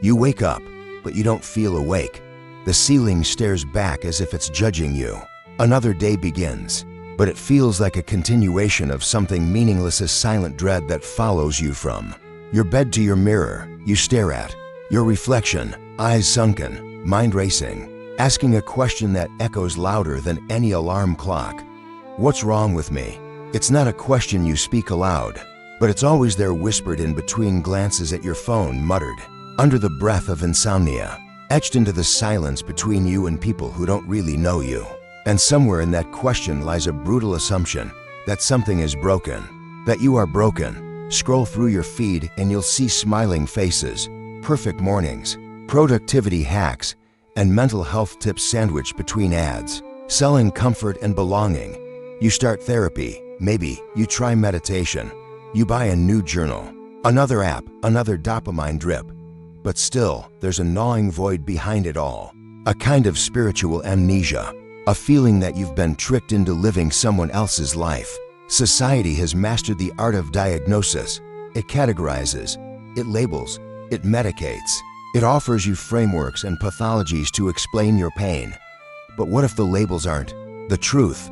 You wake up, but you don't feel awake. The ceiling stares back as if it's judging you. Another day begins, but it feels like a continuation of something meaningless, a silent dread that follows you from your bed to your mirror. You stare at your reflection, eyes sunken, mind racing, asking a question that echoes louder than any alarm clock. What's wrong with me? It's not a question you speak aloud, but it's always there, whispered in between glances at your phone, muttered under the breath of insomnia, etched into the silence between you and people who don't really know you. And somewhere in that question lies a brutal assumption that something is broken, that you are broken. Scroll through your feed and you'll see smiling faces, perfect mornings, productivity hacks, and mental health tips sandwiched between ads, selling comfort and belonging. You start therapy, maybe you try meditation, you buy a new journal, another app, another dopamine drip. But still, there's a gnawing void behind it all, a kind of spiritual amnesia. A feeling that you've been tricked into living someone else's life. Society has mastered the art of diagnosis. It categorizes, it labels, it medicates. It offers you frameworks and pathologies to explain your pain. But what if the labels aren't the truth?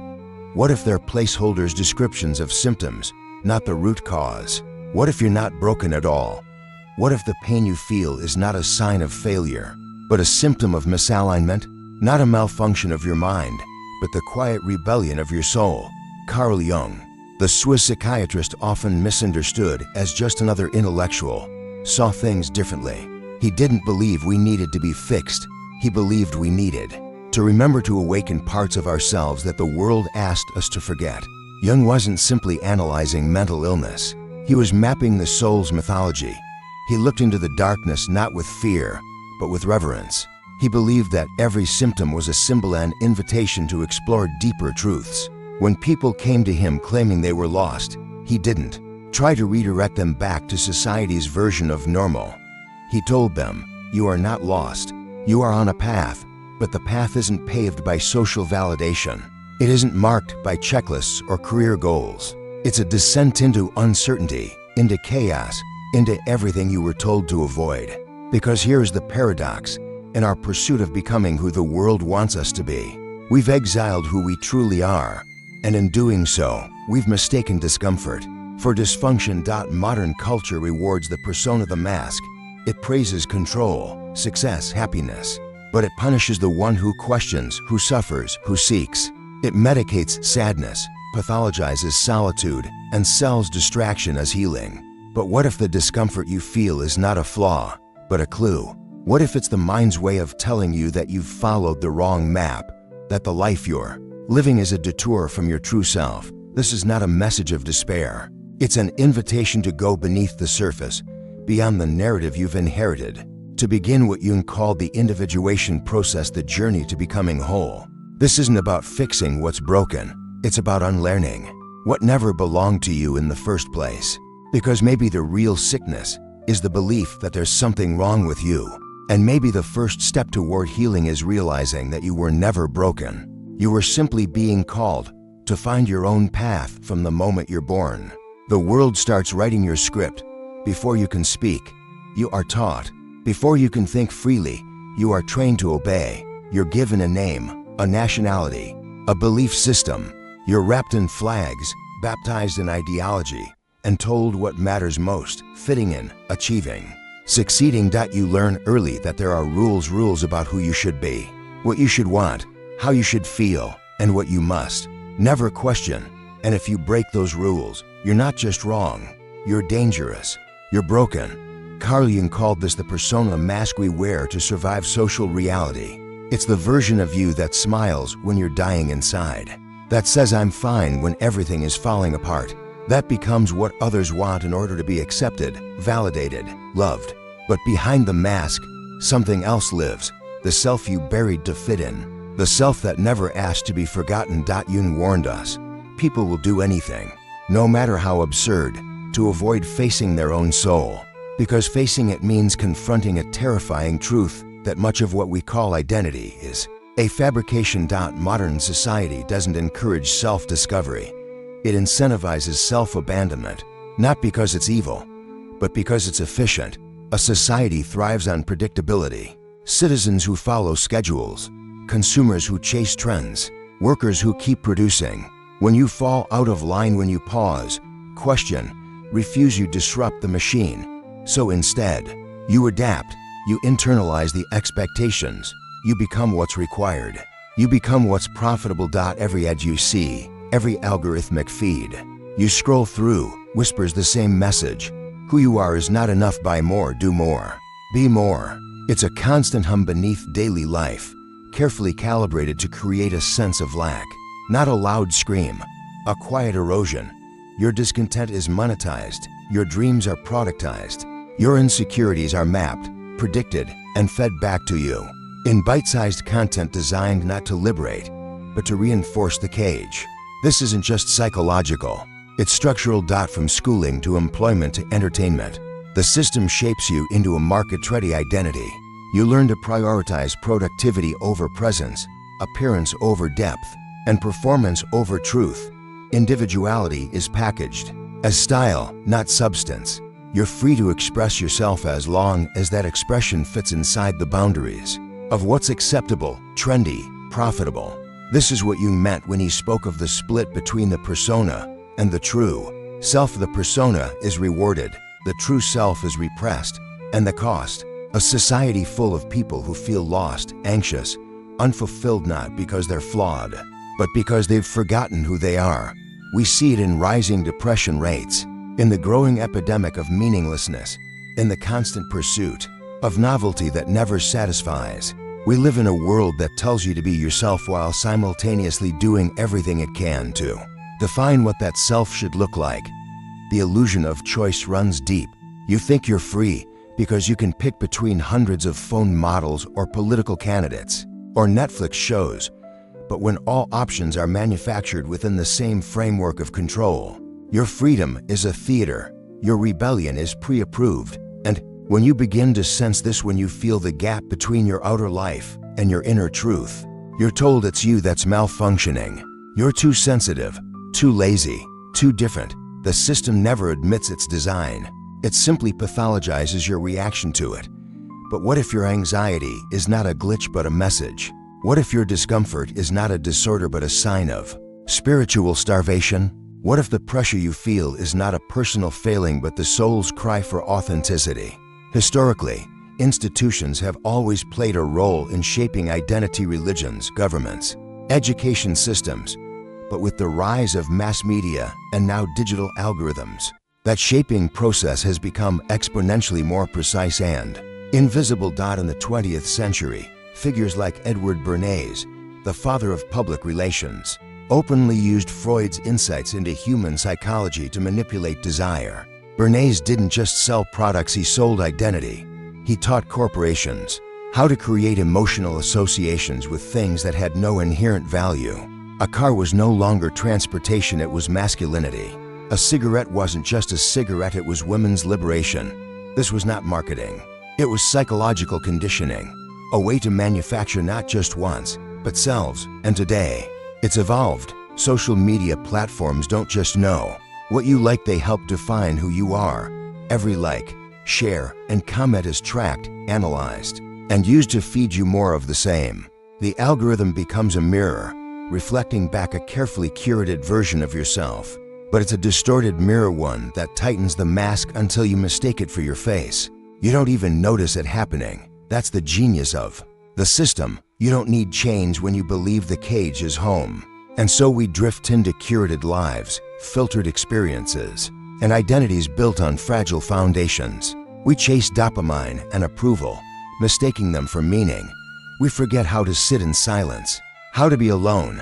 What if they're placeholders, descriptions of symptoms, not the root cause? What if you're not broken at all? What if the pain you feel is not a sign of failure, but a symptom of misalignment? Not a malfunction of your mind, but the quiet rebellion of your soul. Carl Jung, the Swiss psychiatrist often misunderstood as just another intellectual, saw things differently. He didn't believe we needed to be fixed. He believed we needed to remember to awaken parts of ourselves that the world asked us to forget. Jung wasn't simply analyzing mental illness. He was mapping the soul's mythology. He looked into the darkness not with fear, but with reverence. He believed that every symptom was a symbol and invitation to explore deeper truths. When people came to him claiming they were lost, he didn't try to redirect them back to society's version of normal. He told them, "You are not lost. You are on a path, but the path isn't paved by social validation. It isn't marked by checklists or career goals. It's a descent into uncertainty, into chaos, into everything you were told to avoid." Because here's the paradox. In our pursuit of becoming who the world wants us to be, we've exiled who we truly are, and in doing so, we've mistaken discomfort for dysfunction. Modern culture rewards the persona, the mask. It praises control, success, happiness, but it punishes the one who questions, who suffers, who seeks. It medicates sadness, pathologizes solitude, and sells distraction as healing. But what if the discomfort you feel is not a flaw, but a clue? What if it's the mind's way of telling you that you've followed the wrong map, that the life you're living is a detour from your true self? This is not a message of despair. It's an invitation to go beneath the surface, beyond the narrative you've inherited, to begin what Jung called the individuation process, the journey to becoming whole. This isn't about fixing what's broken. It's about unlearning what never belonged to you in the first place. Because maybe the real sickness is the belief that there's something wrong with you. And maybe the first step toward healing is realizing that you were never broken. You were simply being called to find your own path from the moment you're born. The world starts writing your script. Before you can speak, you are taught. Before you can think freely, you are trained to obey. You're given a name, a nationality, a belief system. You're wrapped in flags, baptized in ideology, and told what matters most: fitting in, achieving, succeeding. You learn early that there are rules about who you should be, what you should want, how you should feel, and what you must never question. And if you break those rules, you're not just wrong, you're dangerous, you're broken. Carl Jung called this the persona, the mask we wear to survive social reality. It's the version of you that smiles when you're dying inside, that says I'm fine when everything is falling apart, that becomes what others want in order to be accepted, validated, loved. But behind the mask, something else lives, the self you buried to fit in, the self that never asked to be forgotten. Jung warned us, people will do anything, no matter how absurd, to avoid facing their own soul, because facing it means confronting a terrifying truth that much of what we call identity is a fabrication. Modern society doesn't encourage self-discovery. It incentivizes self-abandonment, not because it's evil, but because it's efficient. A society thrives on predictability. Citizens who follow schedules, consumers who chase trends, workers who keep producing. When you fall out of line, when you pause, question, refuse, you disrupt the machine. So instead, you adapt, you internalize the expectations, you become what's required. You become what's profitable. Every ad you see, every algorithmic feed you scroll through, whispers the same message. Who you are is not enough. Buy more, do more, be more. It's a constant hum beneath daily life, carefully calibrated to create a sense of lack. Not a loud scream, a quiet erosion. Your discontent is monetized, your dreams are productized, your insecurities are mapped, predicted, and fed back to you in bite-sized content designed not to liberate, but to reinforce the cage. This isn't just psychological, it's structural. From schooling to employment to entertainment, the system shapes you into a market-ready identity. You learn to prioritize productivity over presence, appearance over depth, and performance over truth. Individuality is packaged as style, not substance. You're free to express yourself as long as that expression fits inside the boundaries of what's acceptable, trendy, profitable. This is what Jung meant when he spoke of the split between the persona and the true self. The persona is rewarded, the true self is repressed, and the cost, a society full of people who feel lost, anxious, unfulfilled, not because they're flawed, but because they've forgotten who they are. We see it in rising depression rates, in the growing epidemic of meaninglessness, in the constant pursuit of novelty that never satisfies. We live in a world that tells you to be yourself while simultaneously doing everything it can to define what that self should look like. The illusion of choice runs deep. You think you're free because you can pick between hundreds of phone models or political candidates or Netflix shows. But when all options are manufactured within the same framework of control, your freedom is a theater, your rebellion is pre-approved. And when you begin to sense this, when you feel the gap between your outer life and your inner truth, you're told it's you that's malfunctioning. You're too sensitive, too lazy, too different. The system never admits its design. It simply pathologizes your reaction to it. But what if your anxiety is not a glitch but a message? What if your discomfort is not a disorder but a sign of spiritual starvation? What if the pressure you feel is not a personal failing but the soul's cry for authenticity? Historically, institutions have always played a role in shaping identity: religions, governments, education systems. But with the rise of mass media and now digital algorithms, that shaping process has become exponentially more precise and invisible. In the 20th century, figures like Edward Bernays, the father of public relations, openly used Freud's insights into human psychology to manipulate desire. Bernays didn't just sell products, he sold identity. He taught corporations how to create emotional associations with things that had no inherent value. A car was no longer transportation, it was masculinity. A cigarette wasn't just a cigarette, it was women's liberation. This was not marketing. It was psychological conditioning, a way to manufacture not just wants, but selves. And today, it's evolved. Social media platforms don't just know what you like, they help define who you are. Every like, share, and comment is tracked, analyzed, and used to feed you more of the same. The algorithm becomes a mirror, reflecting back a carefully curated version of yourself. But it's a distorted mirror, one that tightens the mask until you mistake it for your face. You don't even notice it happening. That's the genius of the system. You don't need chains when you believe the cage is home. And so we drift into curated lives, filtered experiences, and identities built on fragile foundations. We chase dopamine and approval, mistaking them for meaning. We forget how to sit in silence, how to be alone,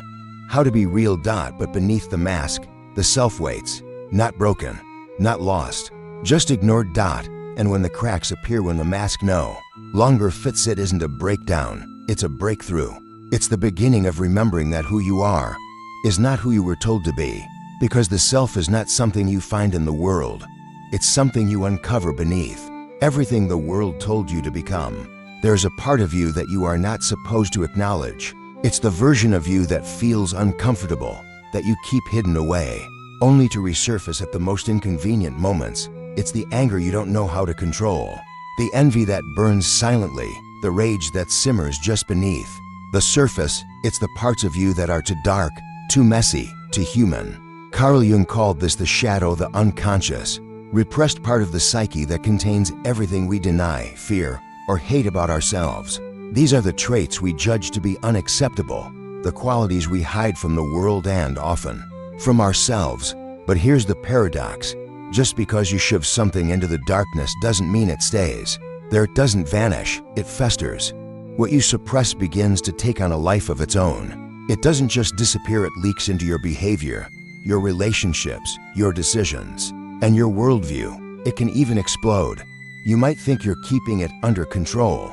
how to be real. But beneath the mask, the self waits, not broken, not lost, just ignored. And when the cracks appear, when the mask no longer fits, it isn't a breakdown, it's a breakthrough. It's the beginning of remembering that who you are is not who you were told to be, because the self is not something you find in the world. It's something you uncover beneath everything the world told you to become. There's a part of you that you are not supposed to acknowledge. It's the version of you that feels uncomfortable, that you keep hidden away, only to resurface at the most inconvenient moments. It's the anger you don't know how to control, the envy that burns silently, the rage that simmers just beneath. The surface, it's the parts of you that are too dark, too messy, too human. Carl Jung called this the shadow, the unconscious, repressed part of the psyche that contains everything we deny, fear, or hate about ourselves. These are the traits we judge to be unacceptable, the qualities we hide from the world and, often, from ourselves. But here's the paradox. Just because you shove something into the darkness doesn't mean it stays. There it doesn't vanish, it festers. What you suppress begins to take on a life of its own. It doesn't just disappear, it leaks into your behavior, your relationships, your decisions, and your worldview. It can even explode. You might think you're keeping it under control,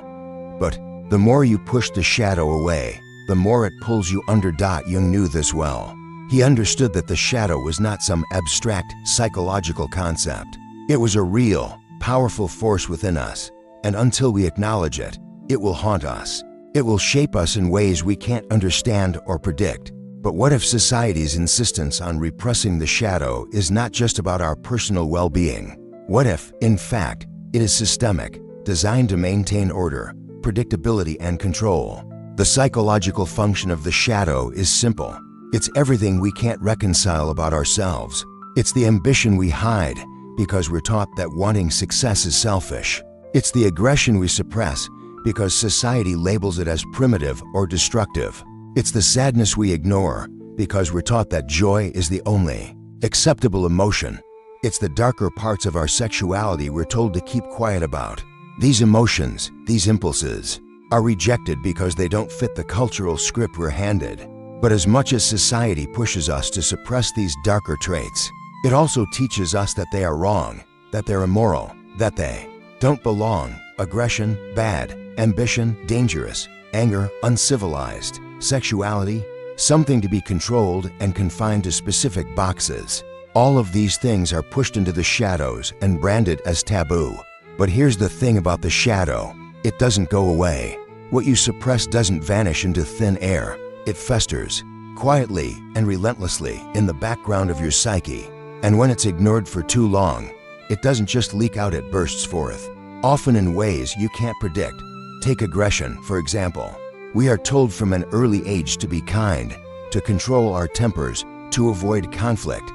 but the more you push the shadow away, the more it pulls you under. Jung knew this well. He understood that the shadow was not some abstract psychological concept. It was a real, powerful force within us, and until we acknowledge it, it will haunt us. It will shape us in ways we can't understand or predict. But what if society's insistence on repressing the shadow is not just about our personal well-being? What if, in fact, it is systemic, designed to maintain order, predictability, and control? The psychological function of the shadow is simple. It's everything we can't reconcile about ourselves. It's the ambition we hide because we're taught that wanting success is selfish. It's the aggression we suppress because society labels it as primitive or destructive. It's the sadness we ignore because we're taught that joy is the only acceptable emotion. It's the darker parts of our sexuality we're told to keep quiet about. These emotions, these impulses, are rejected because they don't fit the cultural script we're handed. But as much as society pushes us to suppress these darker traits, it also teaches us that they are wrong, that they're immoral, that they don't belong. Aggression, bad. Ambition, dangerous. Anger, uncivilized. Sexuality, something to be controlled and confined to specific boxes. All of these things are pushed into the shadows and branded as taboo. But here's the thing about the shadow. It doesn't go away. What you suppress doesn't vanish into thin air. It festers, quietly and relentlessly, in the background of your psyche. And when it's ignored for too long, it doesn't just leak out, it bursts forth, often in ways you can't predict. Take aggression, for example. We are told from an early age to be kind, to control our tempers, to avoid conflict.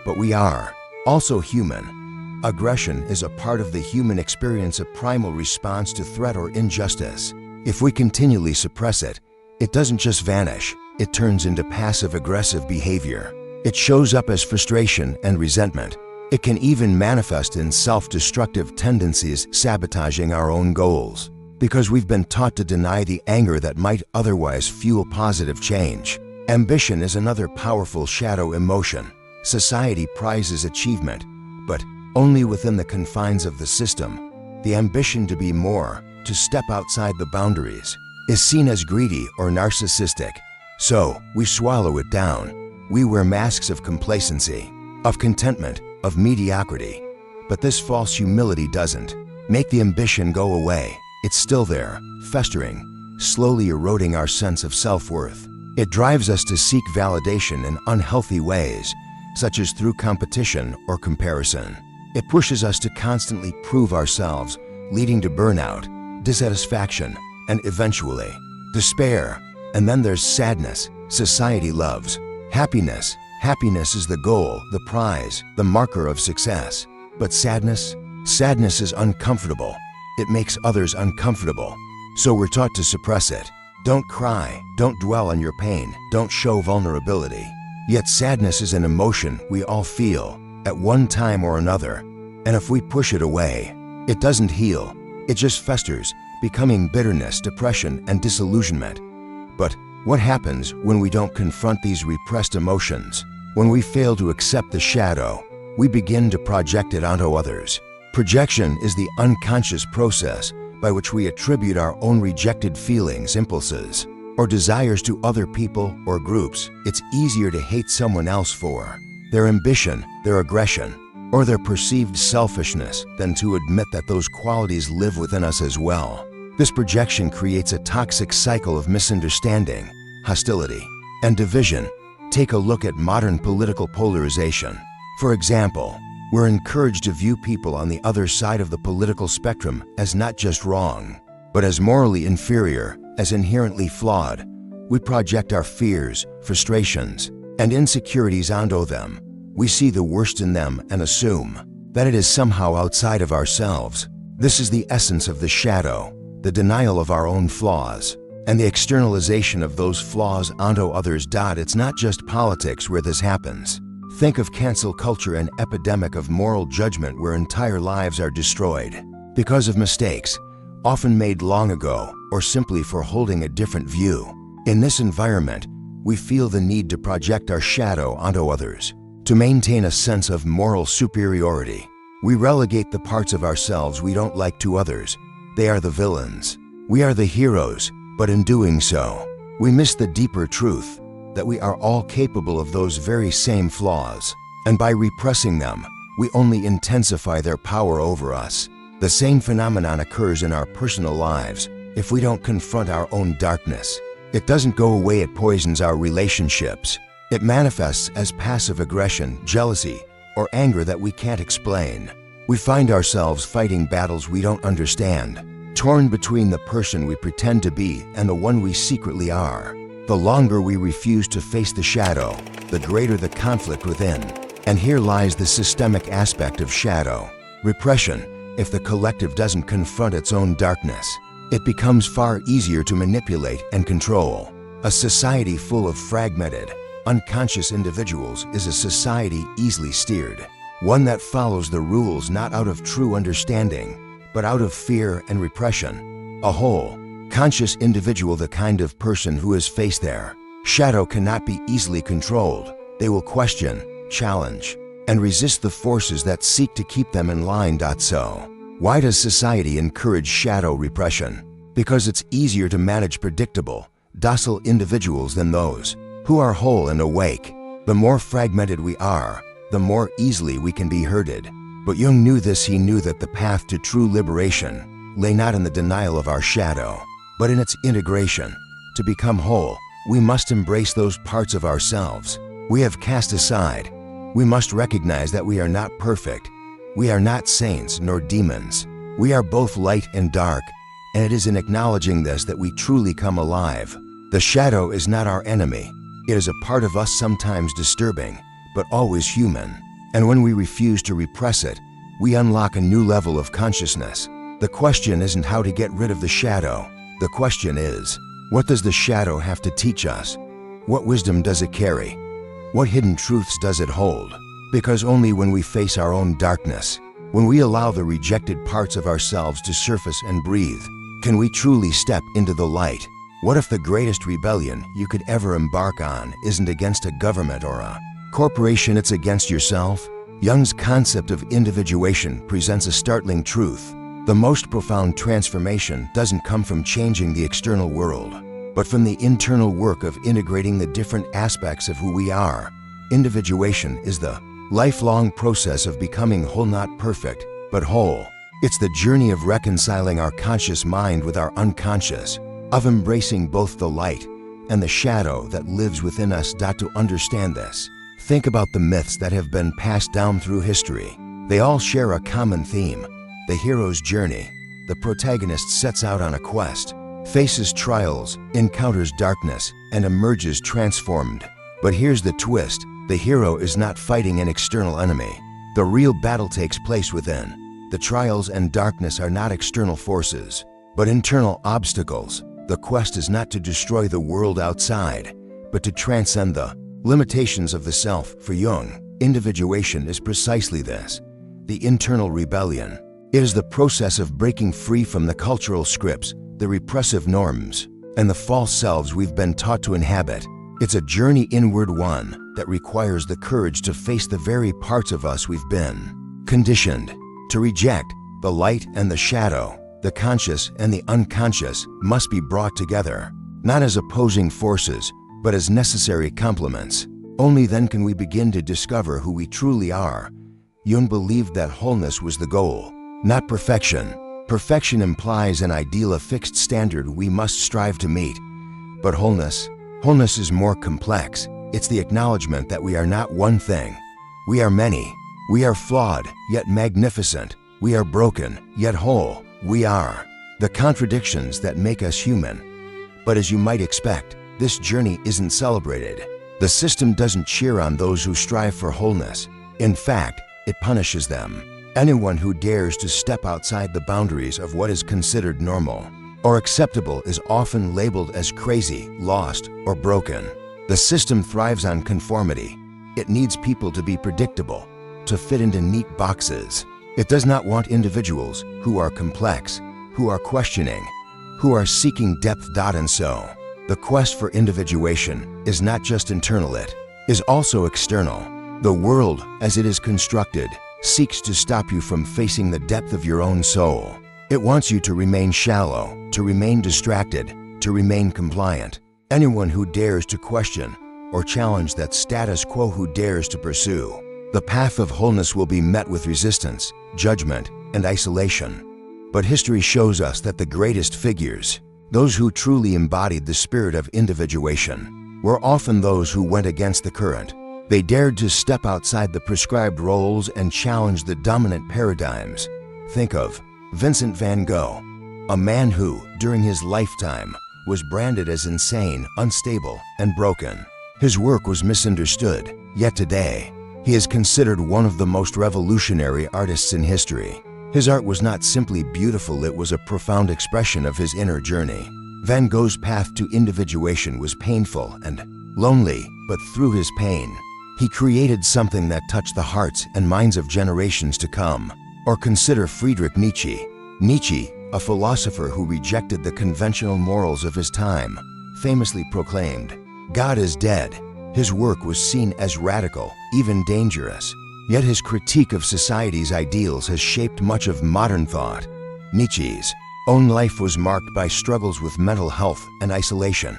But we are also human. Aggression is a part of the human experience, a primal response to threat or injustice. If we continually suppress it, it doesn't just vanish, it turns into passive-aggressive behavior. It shows up as frustration and resentment. It can even manifest in self-destructive tendencies, sabotaging our own goals. Because we've been taught to deny the anger that might otherwise fuel positive change. Ambition is another powerful shadow emotion. Society prizes achievement, but only within the confines of the system. The ambition to be more, to step outside the boundaries, is seen as greedy or narcissistic. So, we swallow it down. We wear masks of complacency, of contentment, of mediocrity. But this false humility doesn't make the ambition go away. It's still there, festering, slowly eroding our sense of self-worth. It drives us to seek validation in unhealthy ways, such as through competition or comparison. It pushes us to constantly prove ourselves, leading to burnout, dissatisfaction, and eventually, despair. And then there's sadness. Society loves happiness. Happiness is the goal, the prize, the marker of success. But sadness is uncomfortable. It makes others uncomfortable. So we're taught to suppress it. Don't cry, don't dwell on your pain, don't show vulnerability. Yet sadness is an emotion we all feel at one time or another. And if we push it away, it doesn't heal. It just festers, becoming bitterness, depression, and disillusionment. But what happens when we don't confront these repressed emotions? When we fail to accept the shadow, we begin to project it onto others. Projection is the unconscious process by which we attribute our own rejected feelings, impulses, or desires to other people or groups. It's easier to hate someone else for their ambition, their aggression, or their perceived selfishness than to admit that those qualities live within us as well. This projection creates a toxic cycle of misunderstanding, hostility, and division. Take a look at modern political polarization. For example, We're encouraged to view people on the other side of the political spectrum as not just wrong, but as morally inferior, as inherently flawed. We project our fears, frustrations, and insecurities onto them. We see the worst in them and assume that it is somehow outside of ourselves. This is the essence of the shadow, the denial of our own flaws, and the externalization of those flaws onto others. It's not just politics where this happens. Think of cancel culture, an epidemic of moral judgment where entire lives are destroyed because of mistakes, often made long ago, or simply for holding a different view. In this environment, we feel the need to project our shadow onto others. To maintain a sense of moral superiority, we relegate the parts of ourselves we don't like to others. They are the villains. We are the heroes, but in doing so, we miss the deeper truth that we are all capable of those very same flaws, and by repressing them, we only intensify their power over us. The same phenomenon occurs in our personal lives. If we don't confront our own darkness, it doesn't go away, it poisons our relationships. It manifests as passive aggression, jealousy, or anger that we can't explain. We find ourselves fighting battles we don't understand, torn between the person we pretend to be and the one we secretly are. The longer we refuse to face the shadow, the greater the conflict within. And here lies the systemic aspect of shadow repression. If the collective doesn't confront its own darkness, it becomes far easier to manipulate and control. A society full of fragmented, unconscious individuals is a society easily steered, one that follows the rules not out of true understanding, but out of fear and repression. A whole, conscious individual, the kind of person who has faced their shadow, cannot be easily controlled. They will question, challenge, and resist the forces that seek to keep them in line. So, why does society encourage shadow repression? Because it's easier to manage predictable, docile individuals than those who are whole and awake. The more fragmented we are, the more easily we can be herded. But Jung knew this. He knew that the path to true liberation lay not in the denial of our shadow, but in its integration. To become whole, we must embrace those parts of ourselves we have cast aside. We must recognize that we are not perfect. We are not saints nor demons. We are both light and dark, and it is in acknowledging this that we truly come alive. The shadow is not our enemy. It is a part of us, sometimes disturbing, but always human. And when we refuse to repress it, we unlock a new level of consciousness. The question isn't how to get rid of the shadow. The question is, what does the shadow have to teach us? What wisdom does it carry? What hidden truths does it hold? Because only when we face our own darkness, when we allow the rejected parts of ourselves to surface and breathe, can we truly step into the light. What if the greatest rebellion you could ever embark on isn't against a government or a corporation, it's against yourself? Jung's concept of individuation presents a startling truth. The most profound transformation doesn't come from changing the external world, but from the internal work of integrating the different aspects of who we are. Individuation is the lifelong process of becoming whole, not perfect, but whole. It's the journey of reconciling our conscious mind with our unconscious, of embracing both the light and the shadow that lives within us. To understand this, think about the myths that have been passed down through history. They all share a common theme: the hero's journey. The protagonist sets out on a quest, faces trials, encounters darkness, and emerges transformed. But here's the twist: the hero is not fighting an external enemy. The real battle takes place within. The trials and darkness are not external forces, but internal obstacles. The quest is not to destroy the world outside, but to transcend the limitations of the self. For Jung, individuation is precisely this: the internal rebellion. It is the process of breaking free from the cultural scripts, the repressive norms, and the false selves we've been taught to inhabit. It's a journey inward, one that requires the courage to face the very parts of us we've been conditioned to reject. The light and the shadow, the conscious and the unconscious, must be brought together, not as opposing forces, but as necessary complements. Only then can we begin to discover who we truly are. Jung believed that wholeness was the goal, not perfection. Perfection implies an ideal, a fixed standard we must strive to meet. But wholeness is more complex. It's the acknowledgement that we are not one thing. We are many. We are flawed, yet magnificent. We are broken, yet whole. We are the contradictions that make us human. But as you might expect, this journey isn't celebrated. The system doesn't cheer on those who strive for wholeness. In fact, it punishes them. Anyone who dares to step outside the boundaries of what is considered normal or acceptable is often labeled as crazy, lost, or broken. The system thrives on conformity. It needs people to be predictable, to fit into neat boxes. It does not want individuals who are complex, who are questioning, who are seeking depth. And so, the quest for individuation is not just internal, it is also external. The world, as it is constructed, seeks to stop you from facing the depth of your own soul. It wants you to remain shallow, to remain distracted, to remain compliant. Anyone who dares to question or challenge that status quo, who dares to pursue the path of wholeness, will be met with resistance, judgment, and isolation. But history shows us that the greatest figures, those who truly embodied the spirit of individuation, were often those who went against the current. They dared to step outside the prescribed roles and challenge the dominant paradigms. Think of Vincent van Gogh, a man who, during his lifetime, was branded as insane, unstable, and broken. His work was misunderstood, yet today, he is considered one of the most revolutionary artists in history. His art was not simply beautiful, it was a profound expression of his inner journey. Van Gogh's path to individuation was painful and lonely, but through his pain, he created something that touched the hearts and minds of generations to come. Or consider Friedrich Nietzsche. Nietzsche, a philosopher who rejected the conventional morals of his time, famously proclaimed, "God is dead." His work was seen as radical, even dangerous. Yet his critique of society's ideals has shaped much of modern thought. Nietzsche's own life was marked by struggles with mental health and isolation.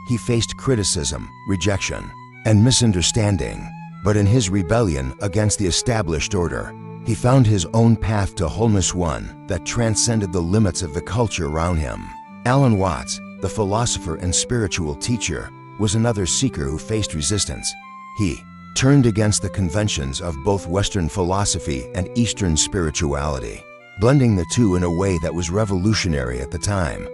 He faced criticism, rejection, and misunderstanding. But in his rebellion against the established order, he found his own path to wholeness, one that transcended the limits of the culture around him. Alan Watts, the philosopher and spiritual teacher, was another seeker who faced resistance. He turned against the conventions of both Western philosophy and Eastern spirituality, blending the two in a way that was revolutionary at the time.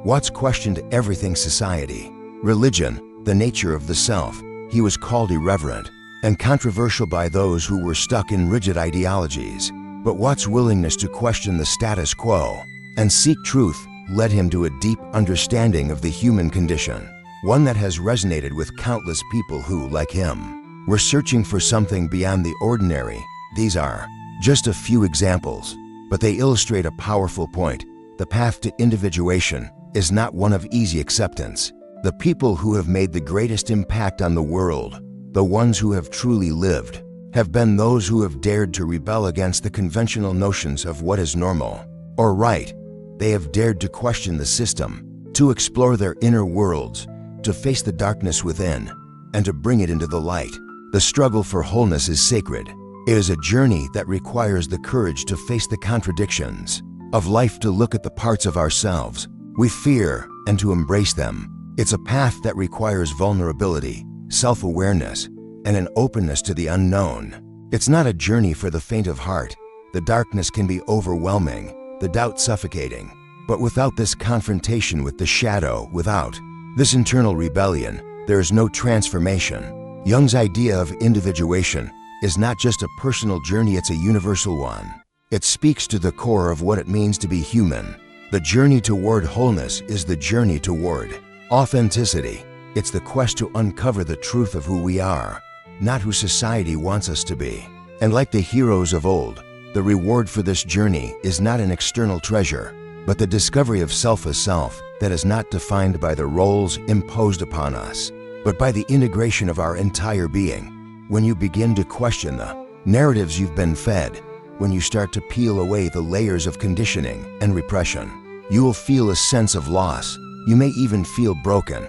Watts questioned everything: society, religion, the nature of the self. He was called irreverent and controversial by those who were stuck in rigid ideologies. But Watts' willingness to question the status quo and seek truth led him to a deep understanding of the human condition, one that has resonated with countless people who, like him, were searching for something beyond the ordinary. These are just a few examples, but they illustrate a powerful point. The path to individuation is not one of easy acceptance. The people who have made the greatest impact on the world, the ones who have truly lived, have been those who have dared to rebel against the conventional notions of what is normal or right. They have dared to question the system, to explore their inner worlds, to face the darkness within, and to bring it into the light. The struggle for wholeness is sacred. It is a journey that requires the courage to face the contradictions of life, to look at the parts of ourselves we fear and to embrace them. It's a path that requires vulnerability, self-awareness, and an openness to the unknown. It's not a journey for the faint of heart. The darkness can be overwhelming, the doubt suffocating. But without this confrontation with the shadow, without this internal rebellion, there is no transformation. Jung's idea of individuation is not just a personal journey, it's a universal one. It speaks to the core of what it means to be human. The journey toward wholeness is the journey toward authenticity. It's the quest to uncover the truth of who we are, not who society wants us to be. And like the heroes of old, the reward for this journey is not an external treasure, but the discovery of self, a self that is not defined by the roles imposed upon us, but by the integration of our entire being. When you begin to question the narratives you've been fed, when you start to peel away the layers of conditioning and repression, you will feel a sense of loss. You may even feel broken.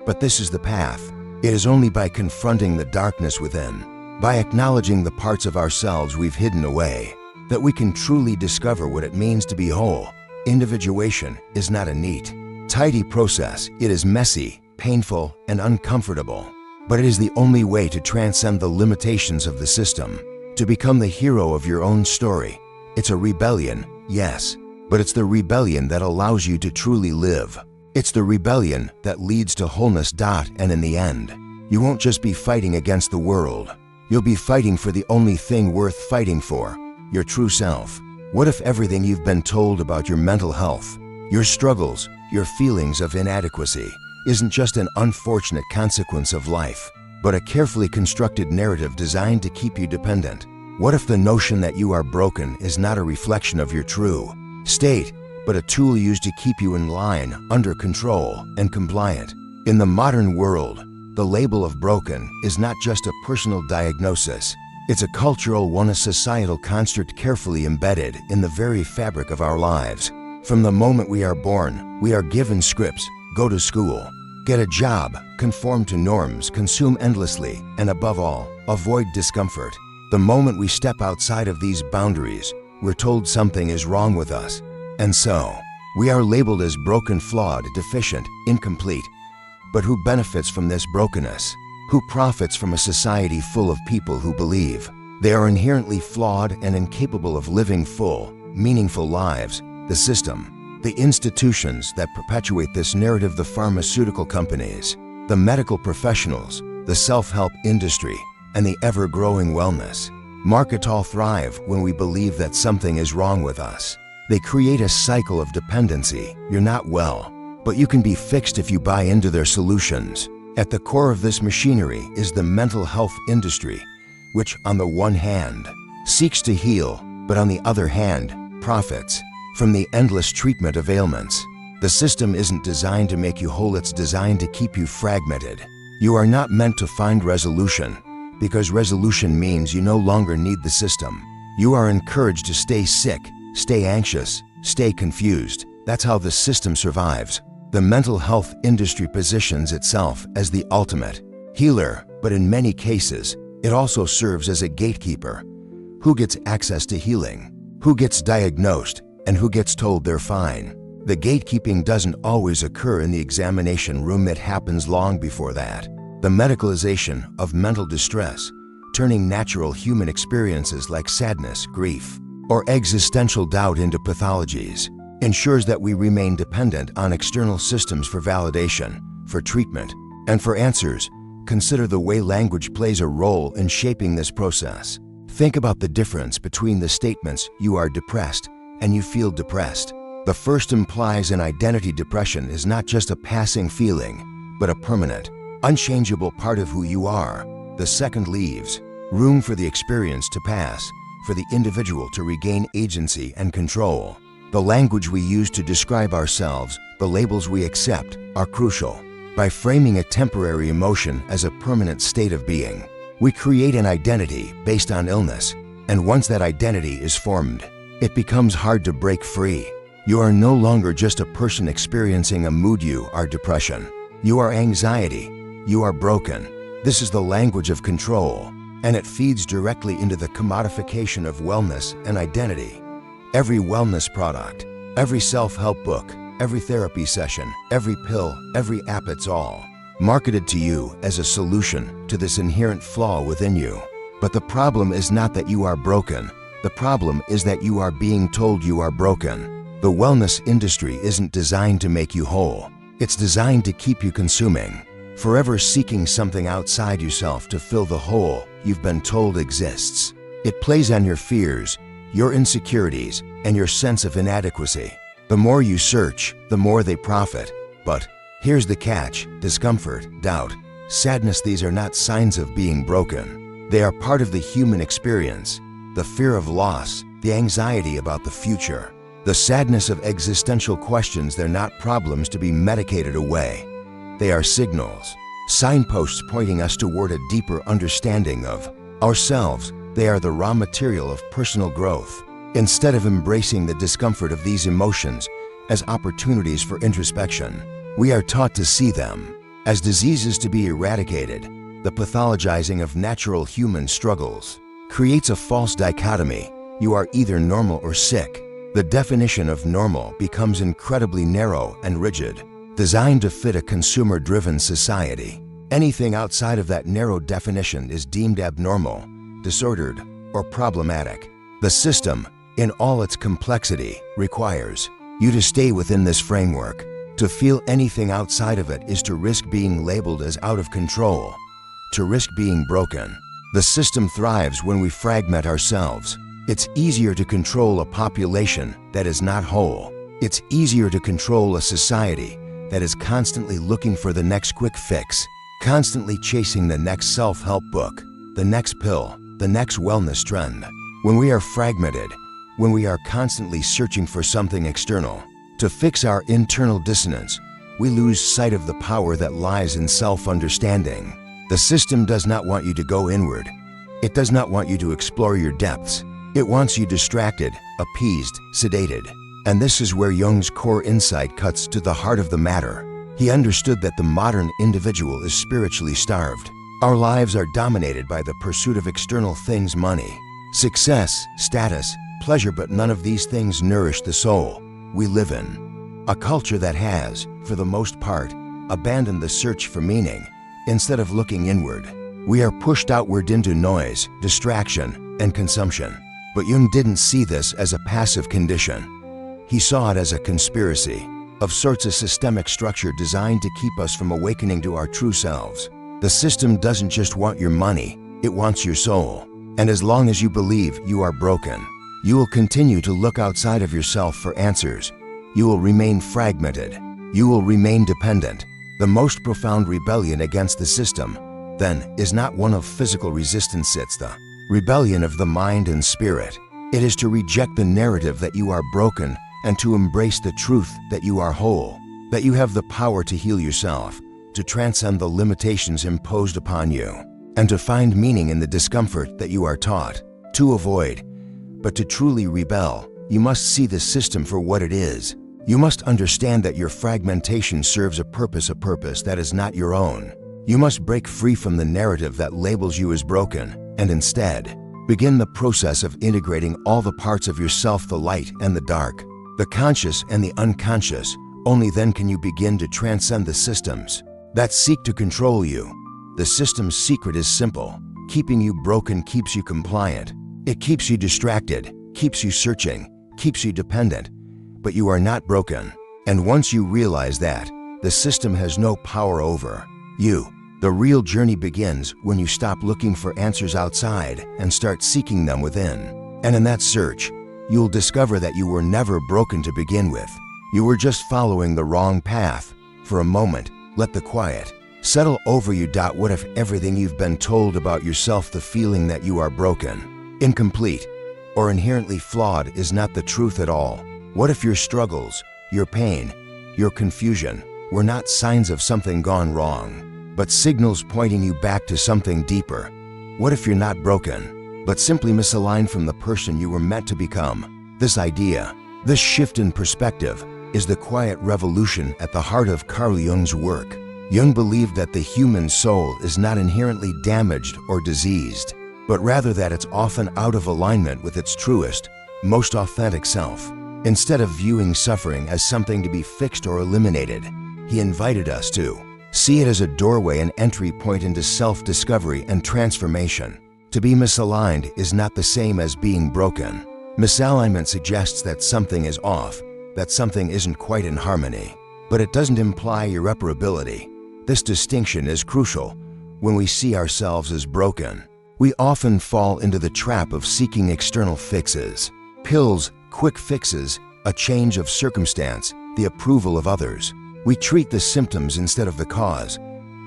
But this is the path. It is only by confronting the darkness within, by acknowledging the parts of ourselves we've hidden away, that we can truly discover what it means to be whole. Individuation is not a neat, tidy process. It is messy, painful, and uncomfortable. But it is the only way to transcend the limitations of the system. to become the hero of your own story. It's a rebellion, yes, but it's the rebellion that allows you to truly live. It's the rebellion that leads to wholeness. And in the end, you won't just be fighting against the world. You'll be fighting for the only thing worth fighting for, your true self. What if everything you've been told about your mental health, your struggles, your feelings of inadequacy, isn't just an unfortunate consequence of life, but a carefully constructed narrative designed to keep you dependent? What if the notion that you are broken is not a reflection of your true state, but a tool used to keep you in line, under control, and compliant? In the modern world, the label of broken is not just a personal diagnosis. It's a cultural one, a societal construct carefully embedded in the very fabric of our lives. From the moment we are born, we are given scripts: go to school, get a job, conform to norms, consume endlessly, and above all, avoid discomfort. The moment we step outside of these boundaries, we're told something is wrong with us. And so, we are labeled as broken, flawed, deficient, incomplete. But who benefits from this brokenness? Who profits from a society full of people who believe they are inherently flawed and incapable of living full, meaningful lives? The system, the institutions that perpetuate this narrative, the pharmaceutical companies, the medical professionals, the self-help industry, and the ever-growing wellness market all thrive when we believe that something is wrong with us. They create a cycle of dependency. You're not well, but you can be fixed if you buy into their solutions. At the core of this machinery is the mental health industry, which on the one hand seeks to heal, but on the other hand profits from the endless treatment of ailments. The system isn't designed to make you whole, it's designed to keep you fragmented. You are not meant to find resolution, because resolution means you no longer need the system. You are encouraged to stay sick, stay anxious, stay confused. That's how the system survives. The mental health industry positions itself as the ultimate healer, but in many cases, it also serves as a gatekeeper. Who gets access to healing? Who gets diagnosed? And who gets told they're fine? The gatekeeping doesn't always occur in the examination room, it happens long before that. The medicalization of mental distress, turning natural human experiences like sadness, grief, or existential doubt into pathologies, ensures that we remain dependent on external systems for validation, for treatment, and for answers. Consider the way language plays a role in shaping this process. Think about the difference between the statements "you are depressed" and "you feel depressed." The first implies an identity. Depression is not just a passing feeling, but a permanent, unchangeable part of who you are. The second leaves room for the experience to pass, for the individual to regain agency and control. The language we use to describe ourselves, the labels we accept, are crucial. By framing a temporary emotion as a permanent state of being, we create an identity based on illness, and once that identity is formed, it becomes hard to break free. You are no longer just a person experiencing a mood. You are depression. You are anxiety. You are broken. This is the language of control, and it feeds directly into the commodification of wellness and identity. Every wellness product, every self-help book, every therapy session, every pill, every app, it's all marketed to you as a solution to this inherent flaw within you. But the problem is not that you are broken. The problem is that you are being told you are broken. The wellness industry isn't designed to make you whole. It's designed to keep you consuming, forever seeking something outside yourself to fill the hole you've been told exists. It plays on your fears, your insecurities, and your sense of inadequacy. The more you search, the more they profit. But here's the catch: discomfort, doubt, sadness, these are not signs of being broken. They are part of the human experience. The fear of loss, the anxiety about the future, the sadness of existential questions, they're not problems to be medicated away. They are signals, signposts pointing us toward a deeper understanding of ourselves. They are the raw material of personal growth. Instead of embracing the discomfort of these emotions as opportunities for introspection, we are taught to see them as diseases to be eradicated. The pathologizing of natural human struggles creates a false dichotomy. You are either normal or sick. The definition of normal becomes incredibly narrow and rigid, designed to fit a consumer-driven society. Anything outside of that narrow definition is deemed abnormal, disordered, or problematic. The system, in all its complexity, requires you to stay within this framework. To feel anything outside of it is to risk being labeled as out of control, to risk being broken. The system thrives when we fragment ourselves. It's easier to control a population that is not whole. It's easier to control a society that is constantly looking for the next quick fix, constantly chasing the next self-help book, the next pill, the next wellness trend. When we are fragmented, when we are constantly searching for something external to fix our internal dissonance, we lose sight of the power that lies in self-understanding. The system does not want you to go inward. It does not want you to explore your depths. It wants you distracted, appeased, sedated. And this is where Jung's core insight cuts to the heart of the matter. He understood that the modern individual is spiritually starved. Our lives are dominated by the pursuit of external things: money, success, status, pleasure, but none of these things nourish the soul we live in. A culture that has, for the most part, abandoned the search for meaning. Instead of looking inward, we are pushed outward into noise, distraction, and consumption. But Jung didn't see this as a passive condition. He saw it as a conspiracy, of sorts, a systemic structure designed to keep us from awakening to our true selves. The system doesn't just want your money, it wants your soul. And as long as you believe you are broken, you will continue to look outside of yourself for answers. You will remain fragmented. You will remain dependent. The most profound rebellion against the system, then, is not one of physical resistance, it's the rebellion of the mind and spirit. It is to reject the narrative that you are broken and to embrace the truth that you are whole, that you have the power to heal yourself, to transcend the limitations imposed upon you, and to find meaning in the discomfort that you are taught to avoid. But to truly rebel, you must see the system for what it is. You must understand that your fragmentation serves a purpose that is not your own. You must break free from the narrative that labels you as broken, and instead, begin the process of integrating all the parts of yourself, the light and the dark, the conscious and the unconscious. Only then can you begin to transcend the systems that seek to control you. The system's secret is simple. Keeping you broken keeps you compliant. It keeps you distracted, keeps you searching, keeps you dependent. But you are not broken. And once you realize that, the system has no power over you. The real journey begins when you stop looking for answers outside and start seeking them within. And in that search, you'll discover that you were never broken to begin with. You were just following the wrong path. For a moment, let the quiet settle over you. What if everything you've been told about yourself, the feeling that you are broken, incomplete, or inherently flawed, is not the truth at all? What if your struggles, your pain, your confusion were not signs of something gone wrong, but signals pointing you back to something deeper? What if you're not broken, but simply misaligned from the person you were meant to become? This idea, this shift in perspective, is the quiet revolution at the heart of Carl Jung's work. Jung believed that the human soul is not inherently damaged or diseased, but rather that it's often out of alignment with its truest, most authentic self. Instead of viewing suffering as something to be fixed or eliminated, he invited us to see it as a doorway, an entry point into self-discovery and transformation. To be misaligned is not the same as being broken. Misalignment suggests that something is off, that something isn't quite in harmony, but it doesn't imply irreparability. This distinction is crucial. When we see ourselves as broken, we often fall into the trap of seeking external fixes, pills, quick fixes, a change of circumstance, the approval of others. We treat the symptoms instead of the cause.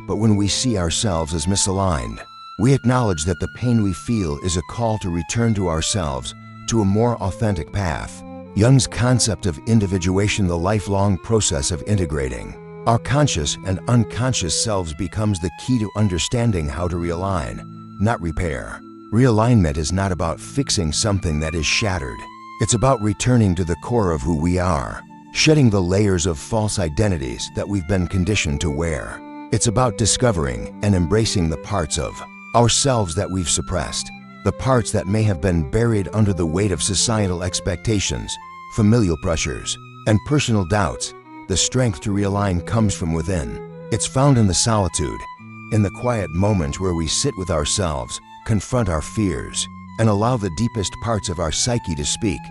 But when we see ourselves as misaligned, we acknowledge that the pain we feel is a call to return to ourselves, to a more authentic path. Jung's concept of individuation, the lifelong process of integrating our conscious and unconscious selves, becomes the key to understanding how to realign, not repair. Realignment is not about fixing something that is shattered. It's about returning to the core of who we are, shedding the layers of false identities that we've been conditioned to wear. It's about discovering and embracing the parts of ourselves that we've suppressed, the parts that may have been buried under the weight of societal expectations, familial pressures, and personal doubts. The strength to realign comes from within. It's found in the solitude, in the quiet moments where we sit with ourselves, confront our fears, and allow the deepest parts of our psyche to speak.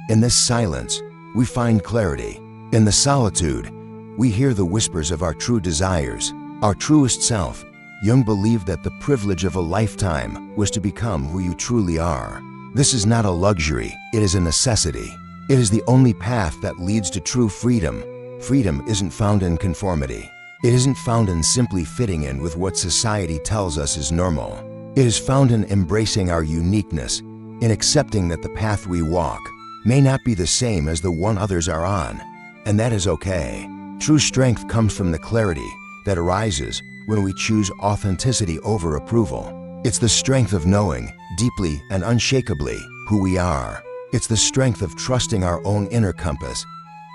In this silence, we find clarity. In the solitude, we hear the whispers of our true desires, our truest self. Jung believed that the privilege of a lifetime was to become who you truly are. This is not a luxury, it is a necessity. It is the only path that leads to true freedom. Freedom isn't found in conformity. It isn't found in simply fitting in with what society tells us is normal. It is found in embracing our uniqueness, in accepting that the path we walk may not be the same as the one others are on, and that is okay. True strength comes from the clarity that arises when we choose authenticity over approval. It's the strength of knowing, deeply and unshakably, who we are. It's the strength of trusting our own inner compass,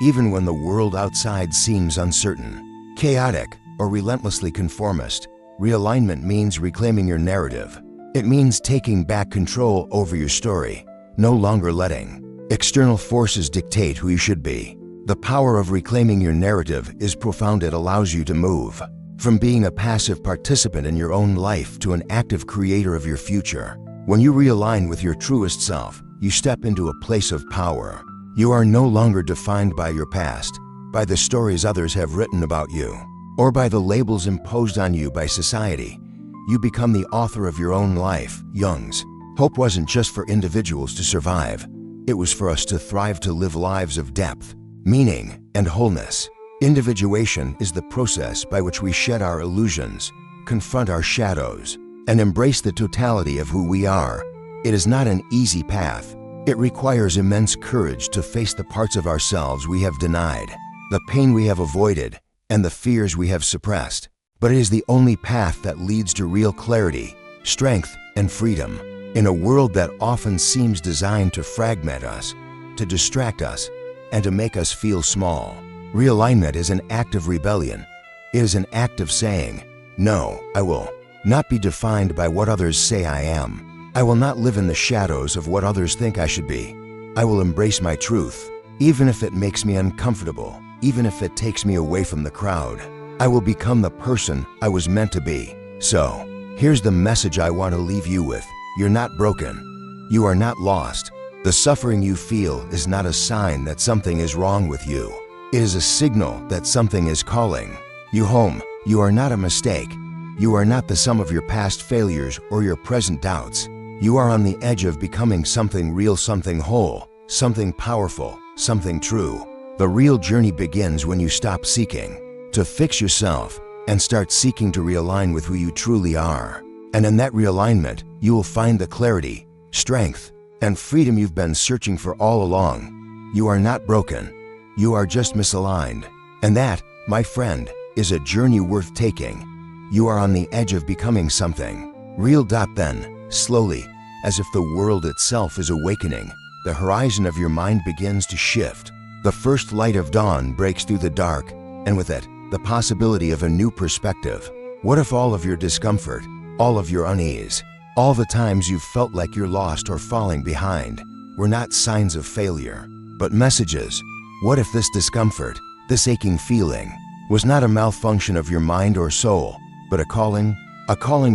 even when the world outside seems uncertain, chaotic, or relentlessly conformist. Realignment means reclaiming your narrative. It means taking back control over your story, no longer letting external forces dictate who you should be. The power of reclaiming your narrative is profound. It allows you to move from being a passive participant in your own life to an active creator of your future. When you realign with your truest self, you step into a place of power. You are no longer defined by your past, by the stories others have written about you, or by the labels imposed on you by society. You become the author of your own life. Jung's hope wasn't just for individuals to survive. It was for us to thrive, to live lives of depth, meaning, and wholeness. Individuation is the process by which we shed our illusions, confront our shadows, and embrace the totality of who we are. It is not an easy path. It requires immense courage to face the parts of ourselves we have denied, the pain we have avoided, and the fears we have suppressed. But it is the only path that leads to real clarity, strength, and freedom. In a world that often seems designed to fragment us, to distract us, and to make us feel small, realignment is an act of rebellion. It is an act of saying, no, I will not be defined by what others say I am. I will not live in the shadows of what others think I should be. I will embrace my truth, even if it makes me uncomfortable, even if it takes me away from the crowd. I will become the person I was meant to be. So, here's the message I want to leave you with. You're not broken. You are not lost. The suffering you feel is not a sign that something is wrong with you. It is a signal that something is calling you home. You are not a mistake. You are not the sum of your past failures or your present doubts. You are on the edge of becoming something real, something whole, something powerful, something true. The real journey begins when you stop seeking to fix yourself and start seeking to realign with who you truly are. And in that realignment, you will find the clarity, strength, and freedom you've been searching for all along. You are not broken. You are just misaligned. And that, my friend, is a journey worth taking. You are on the edge of becoming something real. Then, slowly, as if the world itself is awakening, the horizon of your mind begins to shift. The first light of dawn breaks through the dark, and with it, the possibility of a new perspective. What if all of your discomfort, all of your unease, all the times you've felt like you're lost or falling behind, were not signs of failure, but messages? What if this discomfort, this aching feeling, was not a malfunction of your mind or soul, but a calling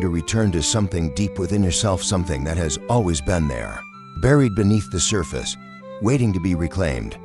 to return to something deep within yourself, something that has always been there, buried beneath the surface, waiting to be reclaimed?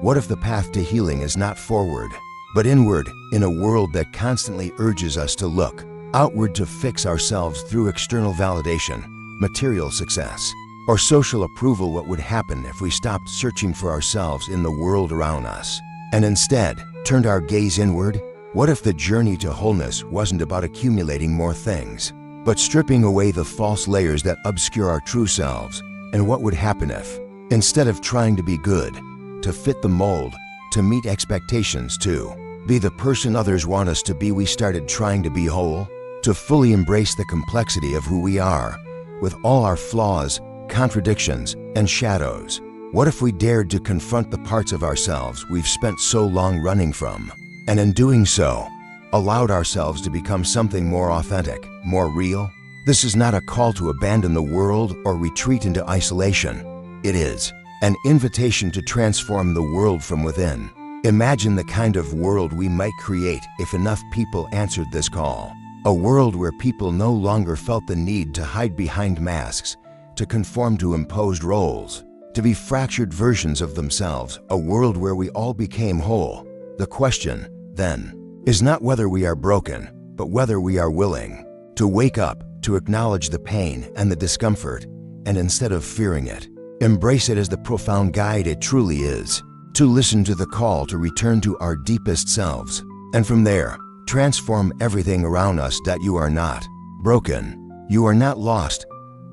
What if the path to healing is not forward, but inward, in a world that constantly urges us to look outward to fix ourselves through external validation, material success, or social approval? What would happen if we stopped searching for ourselves in the world around us, and instead turned our gaze inward? What if the journey to wholeness wasn't about accumulating more things, but stripping away the false layers that obscure our true selves? And what would happen if, instead of trying to be good, to fit the mold, to meet expectations, to be the person others want us to be, we started trying to be whole, to fully embrace the complexity of who we are, with all our flaws, contradictions, and shadows? What if we dared to confront the parts of ourselves we've spent so long running from, and in doing so, allowed ourselves to become something more authentic, more real? This is not a call to abandon the world or retreat into isolation. It is an invitation to transform the world from within. Imagine the kind of world we might create if enough people answered this call. A world where people no longer felt the need to hide behind masks, to conform to imposed roles, to be fractured versions of themselves, a world where we all became whole. The question, then, is not whether we are broken, but whether we are willing to wake up, to acknowledge the pain and the discomfort, and instead of fearing it, embrace it as the profound guide it truly is, to listen to the call to return to our deepest selves, and from there, transform everything around us. That you are not broken, you are not lost,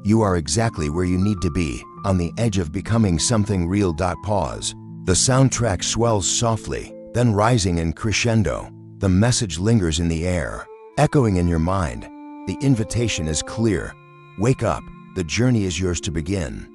you are exactly where you need to be, on the edge of becoming something real. Pause. The soundtrack swells softly, then rising in crescendo. The message lingers in the air, echoing in your mind. The invitation is clear. Wake up, the journey is yours to begin.